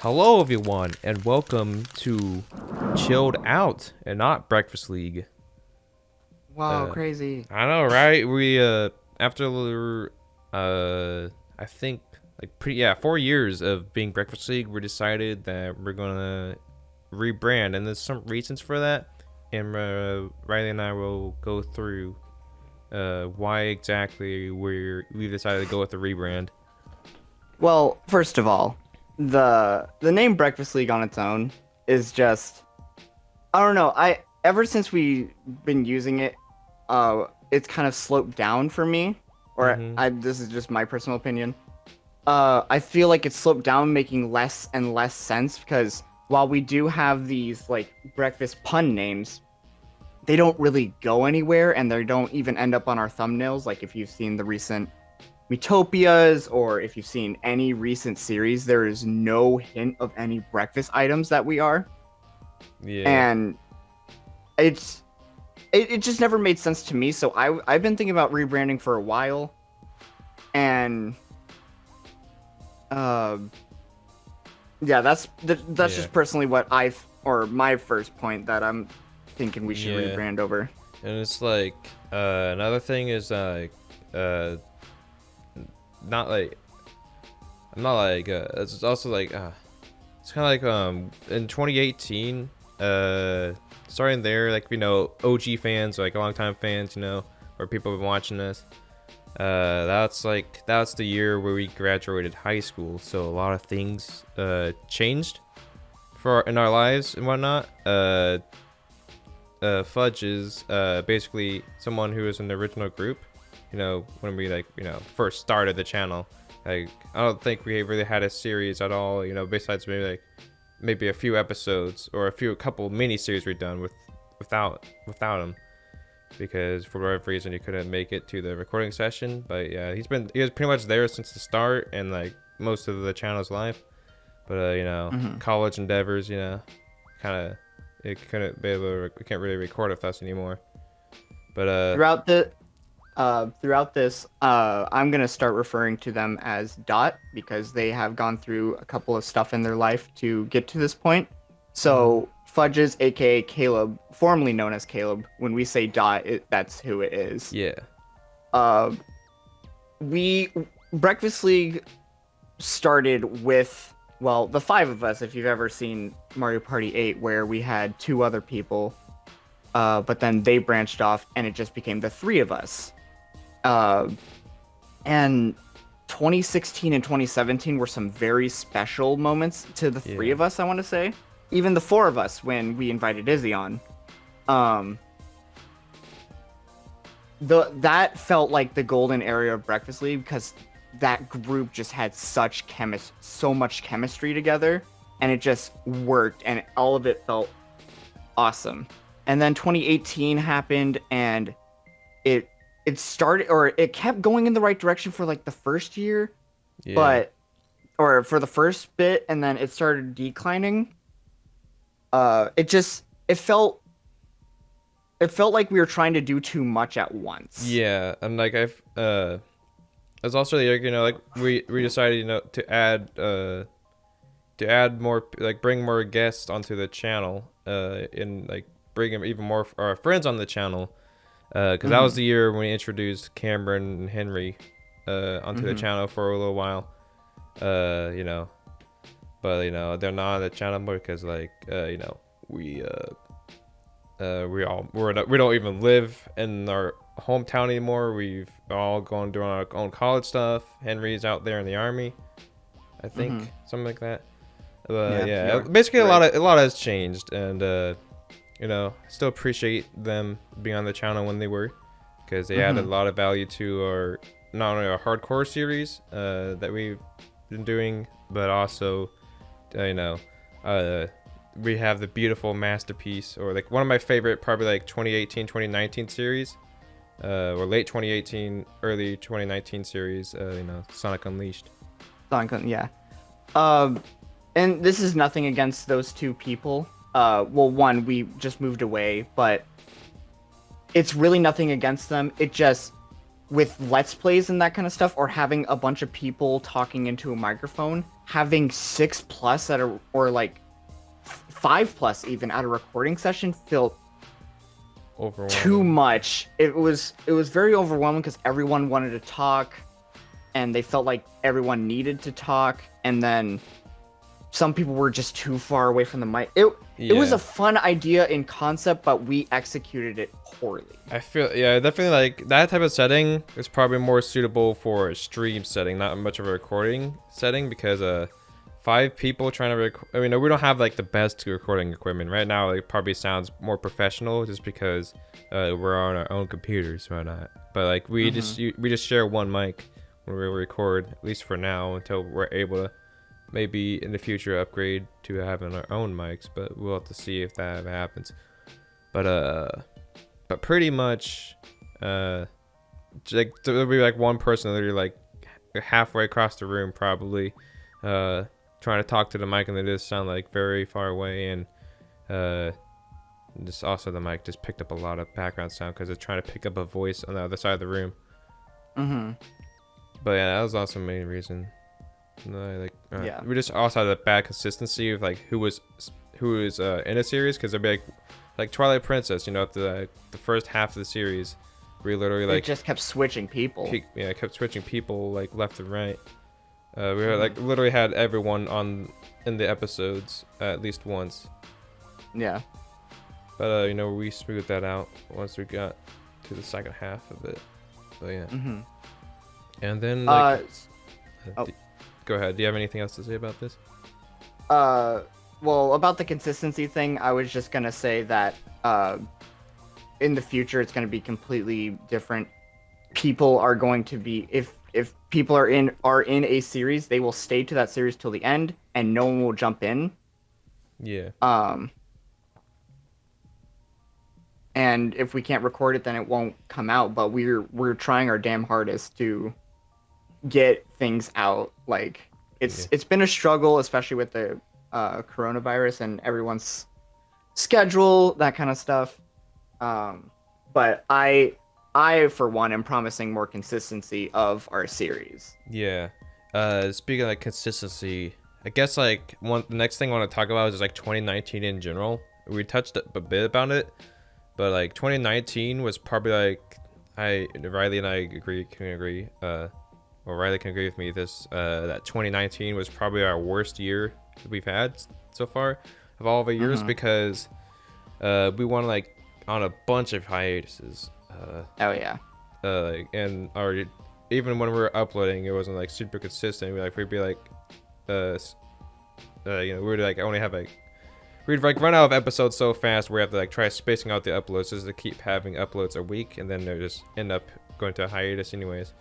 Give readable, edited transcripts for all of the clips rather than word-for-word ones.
Hello, everyone, and welcome to Chilled Out and not Breakfast League. Wow, crazy. I know, right? We after I think like 4 years of being Breakfast League, we decided that we're gonna rebrand, and there's some reasons for that. And Riley and I will go through why exactly we decided to go with the rebrand. Well, first of all, the name Breakfast League on its own is just I don't know. I ever since we've been using it, it's kind of sloped down for me. Or Mm-hmm. I this is just my personal opinion. I feel like it's sloped down, making less and less sense because while we do have these like breakfast pun names, they don't really go anywhere and they don't even end up on our thumbnails. Like if you've seen the recent Utopias, or if you've seen any recent series, there is no hint of any breakfast items that we are. Yeah. And it just never made sense to me. So I've been thinking about rebranding for a while. And uh yeah, that's Yeah. just personally what or my first point that I'm thinking we should Yeah. rebrand over. And it's like another thing is uh not like I'm not like it's also like it's kind of like in 2018 starting there, like, OG fans, like long time fans, or people have been watching this, that's the year where we graduated high school, so a lot of things changed in our lives and whatnot. Fudge is basically someone who was in the original group, when we first started the channel. Like, I don't think we really had a series at all, besides maybe a few episodes or a couple mini series we've done without him, because for whatever reason he couldn't make it to the recording session. But yeah, he was pretty much there since the start and like most of the channel's life. But Mhm. college endeavors, kind of it couldn't be able to, we can't really record with us anymore. But Throughout throughout this, I'm gonna start referring to them as Dot because they have gone through a couple of stuff in their life to get to this point. mhm. So Fudges, aka Caleb, formerly known as Caleb, when we say Dot, that's who it is. Yeah. Uh, we Breakfast League started with, well, the five of us. If you've ever seen Mario Party 8, where we had two other people, but then they branched off and it just became the three of us. Uh, and 2016 and 2017 were some very special moments to the three Yeah. of us, I want to say. Even the four of us when we invited Izzy on. Um, that felt like the golden era of Breakfast League because that group just had so much chemistry together, and it just worked, and all of it felt awesome. And then 2018 happened, and it it kept going in the right direction for like the first year, Yeah. but or for the first bit, and then it started declining. It just it felt like we were trying to do too much at once. Yeah. And like it's also like, like we decided, to add more, like bring more guests onto the channel, and like bring even more our friends on the channel, because that was Hmm. the year when we introduced Cameron and Henry onto the Hmm. channel for a little while, uh you know but they're not on the channel more because like we we don't even live in our hometown anymore. We've all gone doing our own college stuff. Henry's out there in the army, I think, Hmm. something like that. Yeah, Yeah, you're basically you're right. a lot has changed, and still appreciate them being on the channel when they were, because they added Hmm. a lot of value to our, not only our hardcore series that we've been doing, but also you know uh we have the beautiful masterpiece, or like one of my favorite, probably like 2018 2019 series, or late 2018 early 2019 series, Sonic Unleashed. Yeah. Um, and this is nothing against those two people. Well, one, we just moved away, but it's really nothing against them. It just with Let's Plays and that kind of stuff, or having a bunch of people talking into a microphone, having 6+ at a, or like 5+ even at a recording session felt too much. It was very overwhelming because everyone wanted to talk, and they felt like everyone needed to talk, and then some people were just too far away from the mic. It was a fun idea in concept, but we executed it poorly. I feel, yeah, definitely like that type of setting is probably more suitable for a stream setting, not much of a recording setting, because 5 people trying to record. I mean, we don't have like the best recording equipment right now. It probably sounds more professional just because we're on our own computers, why not? But like we just share one mic when we record, at least for now, until we're able to maybe in the future upgrade to having our own mics. But we'll have to see if that ever happens. But pretty much, like there'll be like one person literally like halfway across the room probably, trying to talk to the mic, and they just sound like very far away, and just also the mic just picked up a lot of background sound because it's trying to pick up a voice on the other side of the room. But yeah, that was also the main reason. We just also had a bad consistency of like who was in a series, because it'd be like Twilight Princess, you know, the first half of the series, we literally like it just kept switching people. Kept switching people like left and right. We were, like literally had everyone in the episodes at least once. Yeah. But you know, we smoothed that out once we got to the second half of it. But yeah. And then like, go ahead. Do you have anything else to say about this? Well, about the consistency thing, I was just gonna say that in the future it's gonna be completely different. People are going to be, if people are in a series, they will stay to that series till the end, and no one will jump in. Yeah. And if we can't record it, then it won't come out. But we're trying our damn hardest to get things out. Like it's been a struggle, especially with the coronavirus and everyone's schedule, that kind of stuff. But I for one am promising more consistency of our series. Yeah. Speaking of like consistency, I guess like the next thing I want to talk about is like 2019 in general. We touched a bit about it, but like 2019 was probably like Riley and I can agree. Well, Riley can agree with me that 2019 was probably our worst year we've had so far of all of our years, because we went like on a bunch of hiatuses. And even when we were uploading, it wasn't like super consistent. We'd be like, we would like only have like, we'd like run out of episodes so fast we have to like try spacing out the uploads just to keep having uploads a week, and then they just end up going to a hiatus anyways.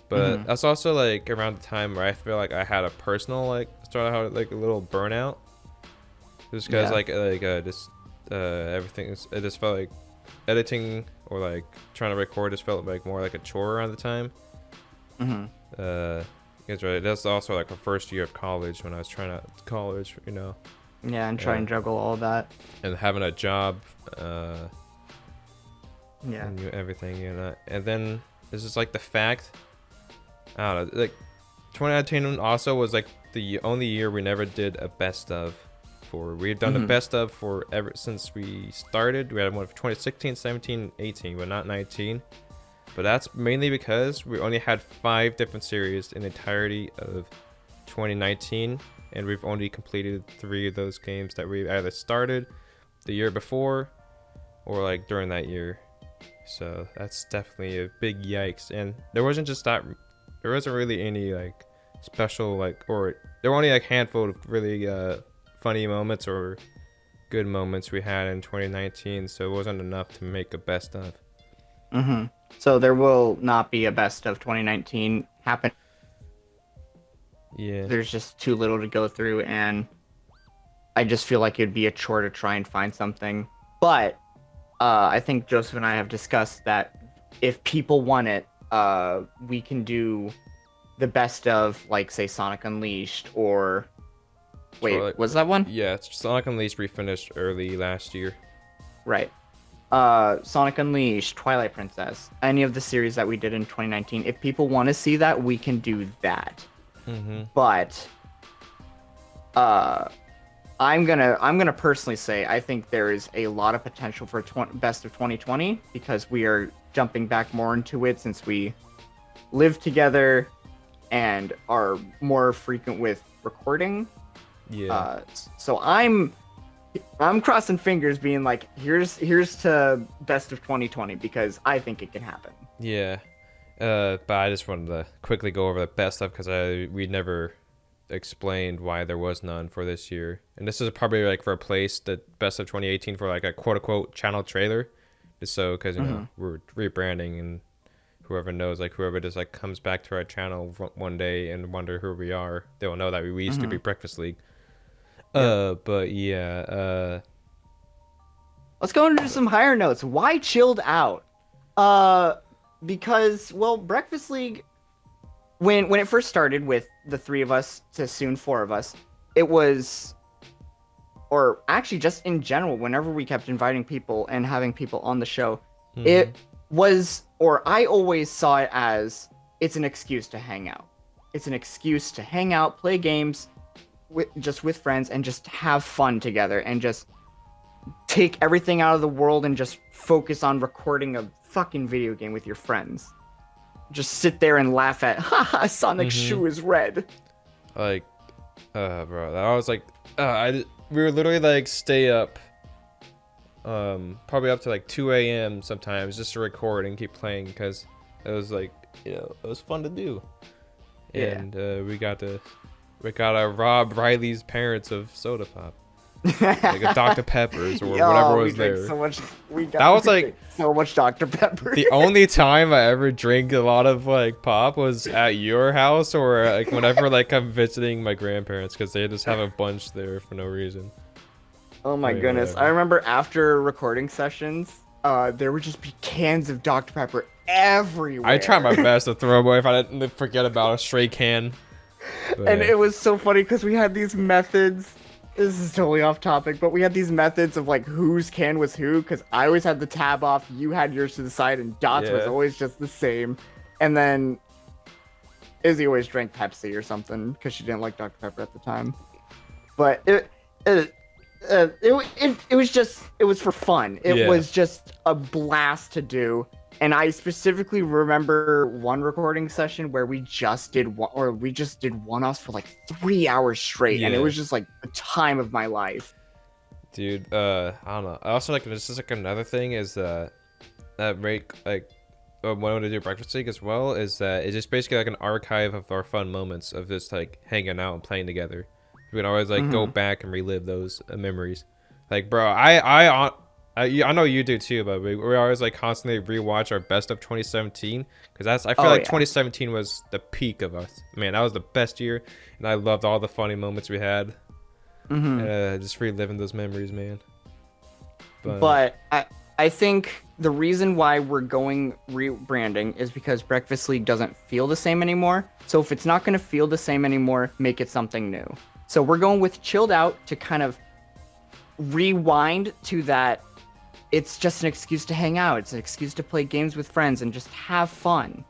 But that's also like around the time where I feel like I had a personal started out like a little burnout, just because everything it just felt like editing or like trying to record just felt like more like a chore around the time. That's right. That's also like the first year of college when I was trying out college, you know. Yeah, and try and juggle all that. And having a job. And everything, you know. And then this is like the fact. I don't know. Like 2019 also was like the only year we never did a best of. We've done the best of for ever since we started. We had one for 2016, 17, 18, but not 19. But that's mainly because we only had 5 different series in the entirety of 2019, and we've only completed 3 of those games that we either started the year before or like during that year. So that's definitely a big yikes. And there wasn't really any like special or there were only like a handful of really funny moments or good moments we had in 2019, so it wasn't enough to make a best of. So there will not be a best of 2019 happen. Yeah. There's just too little to go through, and I just feel like it'd be a chore to try and find something. But I think Joseph and I have discussed that if people want it, we can do the best of, like, say, Sonic Unleashed or... Wait, was that one? Yeah, Sonic Unleashed we finished early last year. Right. Sonic Unleashed, Twilight Princess, any of the series that we did in 2019. If people want to see that, we can do that. But I'm gonna personally say I think there is a lot of potential for best of 2020 because we are jumping back more into it since we live together and are more frequent with recording. Yeah. So I'm crossing fingers, being like, here's to best of 2020 because I think it can happen. Yeah. But I just wanted to quickly go over the best stuff because we never explained why there was none for this year, and this is probably like replace the best of 2018 for like a quote unquote channel trailer, just so because you know we're rebranding and whoever knows, like whoever just like comes back to our channel one day and wonder who we are, they will know that we used to be Breakfast League. But yeah, let's go into some higher notes. Why chilled out? Because, well, Breakfast League, when it first started with the 3 of us to soon 4 of us, it was, or actually just in general, whenever we kept inviting people and having people on the show, it was, or I always saw it as, it's an excuse to hang out. It's an excuse to hang out, play games just with friends, and just have fun together, and just take everything out of the world and just focus on recording a fucking video game with your friends. Just sit there and laugh at, haha, Sonic's shoe is red. like, bro, I was like, we were literally like stay up, probably up to like 2 a.m. sometimes just to record and keep playing because it was like, you know, it was fun to do. Yeah. And we got to rob Riley's parents of soda pop. Like a Dr. Peppers or whatever was there. So much, that was like so much Dr. Pepper. The only time I ever drank a lot of like pop was at your house or like whenever like I'm visiting my grandparents because they just have a bunch there for no reason. Oh my goodness. Whatever. I remember after recording sessions, there would just be cans of Dr. Pepper everywhere. I tried my best to throw away if I didn't forget about a stray can. But, and it was so funny because we had these methods. This is totally off topic, but we had these methods of like whose can was who, because I always had the tab off, you had yours to the side, and Dot's was always just the same. And then Izzy always drank Pepsi or something because she didn't like Dr. Pepper at the time. But it was for fun. It was just a blast to do. And I specifically remember one recording session where we just did one-offs for like 3 hours straight, and it was just like the time of my life. Dude, I don't know. I also like this is like another thing is that make like when I want to do Breakfast League as well is that it's just basically like an archive of our fun moments of just like hanging out and playing together. We can always like go back and relive those memories. Like, bro, I know you do too, but we always like constantly rewatch our best of 2017 because I feel like 2017 was the peak of us. Man, that was the best year, and I loved all the funny moments we had. Just reliving those memories, man. But I think the reason why we're going rebranding is because Breakfast League doesn't feel the same anymore. So if it's not going to feel the same anymore, make it something new. So we're going with chilled out to kind of rewind to that. It's just an excuse to hang out. It's an excuse to play games with friends and just have fun.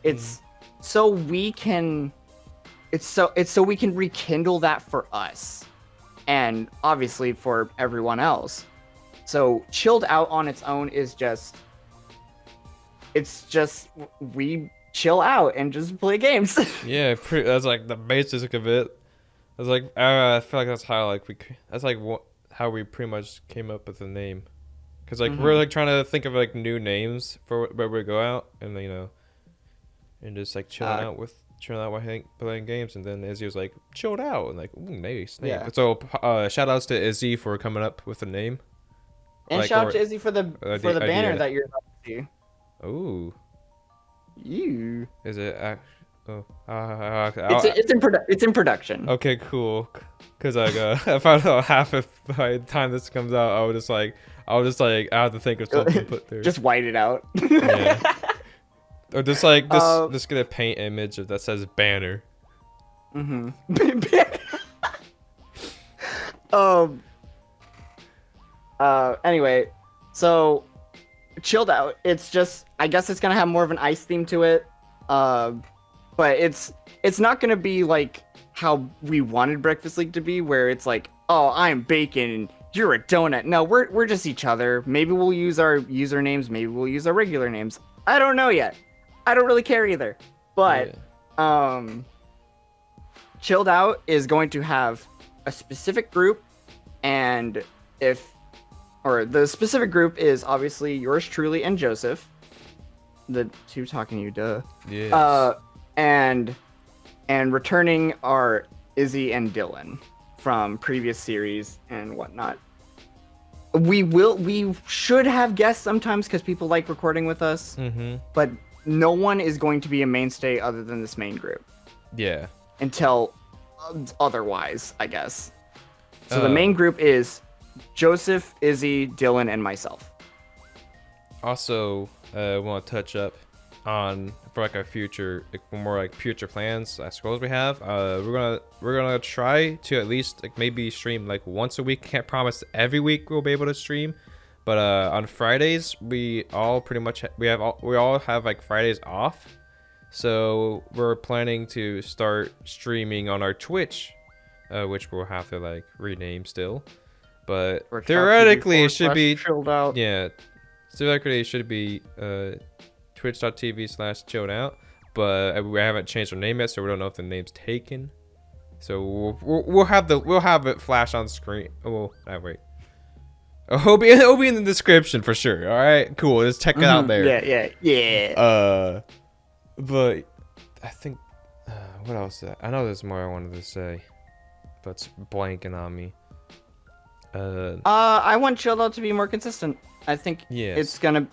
It's so we can rekindle that for us and obviously for everyone else. So chilled out on its own is just we chill out and just play games. Yeah, that's like the basic of it. That's like I feel like that's how how we pretty much came up with the name. Cause like we're like trying to think of like new names for where we go out and you know, and just like chilling out while playing games. And then Izzy was like chilled out and like ooh, nice name. Yeah. So shout outs to Izzy for coming up with the name. And like, shout out to Izzy for the banner that you're about to see. Ooh. You. Is it? It's in production. Okay, cool. Cause like if I don't know half of by the time this comes out, I was just like I have to think of something to put there. Just white it out. Yeah. Or just like just get a paint image that says banner. Anyway, So, chilled out. It's just, I guess it's gonna have more of an ice theme to it. But it's not gonna be like how we wanted Breakfast League to be, where it's like, oh, I'm bacon and you're a donut. No, we're just each other. Maybe we'll use our usernames. Maybe we'll use our regular names. I don't know yet. I don't really care either. But chilled out is going to have a specific group, and the specific group is obviously yours truly and Joseph, the two talking to you, duh. Yes. And returning are Izzy and Dylan from previous series and whatnot. We should have guests sometimes because people like recording with us, but no one is going to be a mainstay other than this main group. Yeah. Until otherwise, I guess. So the main group is Joseph, Izzy, Dylan, and myself. Also, want to touch up on for like our future, like more like future plans, goals we have. We're gonna try to at least like maybe stream like once a week. Can't promise every week we'll be able to stream, but on Fridays we all pretty much we all have like Fridays off. So we're planning to start streaming on our Twitch, which we'll have to like rename still. But theoretically it should be chilled out. Yeah, theoretically it should be twitch.tv/chilled out. But we haven't changed our name yet, so we don't know if the name's taken. So we'll have it flash on screen. Oh, wait. It'll be in the description for sure. All right, cool. Just check it out there. Yeah. But I think what else? I know there's more I wanted to say, but it's blanking on me. I want chilled out to be more consistent. I think it's gonna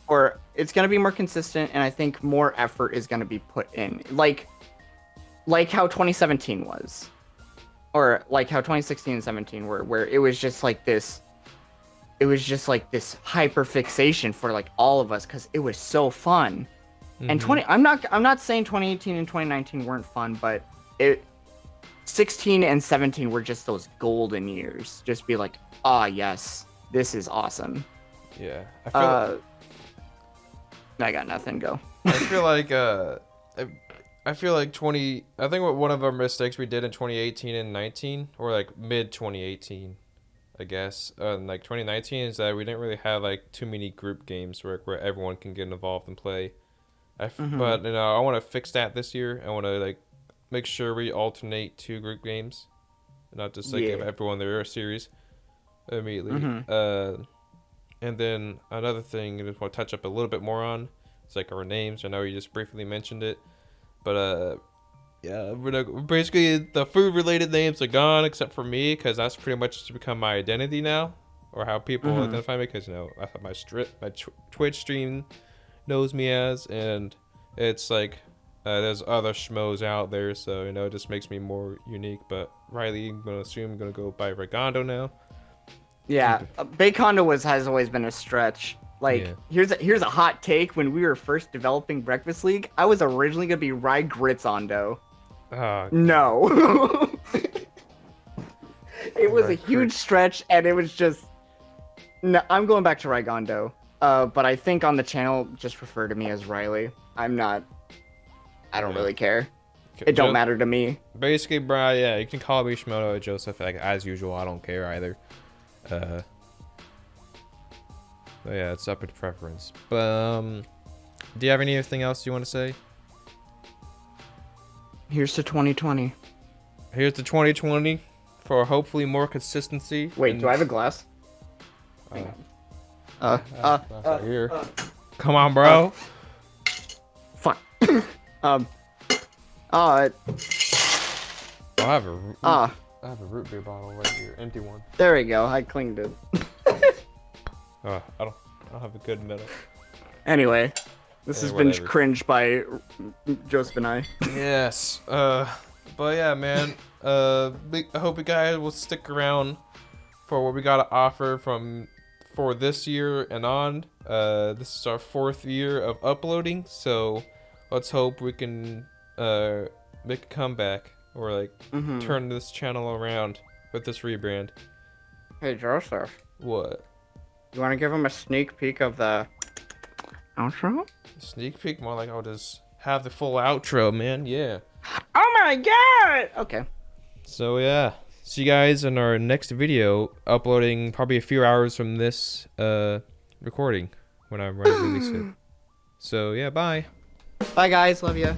be more consistent, and I think more effort is gonna be put in, like how 2017 was, or like how 2016 and 17 were, where it was just like this. It was just like this hyper fixation for like all of us because it was so fun. And I'm not saying 2018 and 2019 weren't fun, but 16 and 17 were just those golden years. Just be like, yes, this is awesome. Yeah, I got nothing. Go. I feel like I think one of our mistakes we did in 2018 and 19, or like mid 2018, I guess, like 2019, is that we didn't really have like too many group games where everyone can get involved and play. But I want to fix that this year. I want to like make sure we alternate 2 group games, not just like give everyone their series immediately. And then another thing I just want to touch up a little bit more on, it's like our names. I know you just briefly mentioned it, but basically the food related names are gone except for me, because that's pretty much become my identity now, or how people identify me, because my Twitch stream knows me as, and it's like there's other schmoes out there, so it just makes me more unique. But Riley, I'm gonna go by Regondo now. Yeah, Bacondo has always been a stretch. Like, here's a hot take. When we were first developing Breakfast League, I was originally gonna be Rye Gritzondo. No. It was a huge stretch, and it was just. No, I'm going back to Rygondo. But I think on the channel, just refer to me as Riley. I don't really care. It don't matter to me. Basically, bro, you can call me Shimono or Joseph, like, as usual. I don't care either. But yeah, it's up to preference. But do you have anything else you want to say? Here's to 2020. Here's to 2020 for hopefully more consistency. Wait, do I have a glass? Here. Come on, bro. Fuck. I have a root beer bottle right here, empty one. There we go. I cleaned it. I don't have a good middle. Anyway, this has been cringed by Joseph and I. Yes. But yeah, man. I hope you guys will stick around for what we got to offer for this year and on. This is our 4th year of uploading, so let's hope we can make a comeback, or like turn this channel around with this rebrand. Hey Joseph. What? You want to give them a sneak peek of the outro? Sneak peek, more like I'll just have the full outro, man. Yeah. Oh my god! Okay. So yeah, see you guys in our next video, uploading probably a few hours from this recording when I'm ready to release it. So yeah, bye. Bye guys, love ya.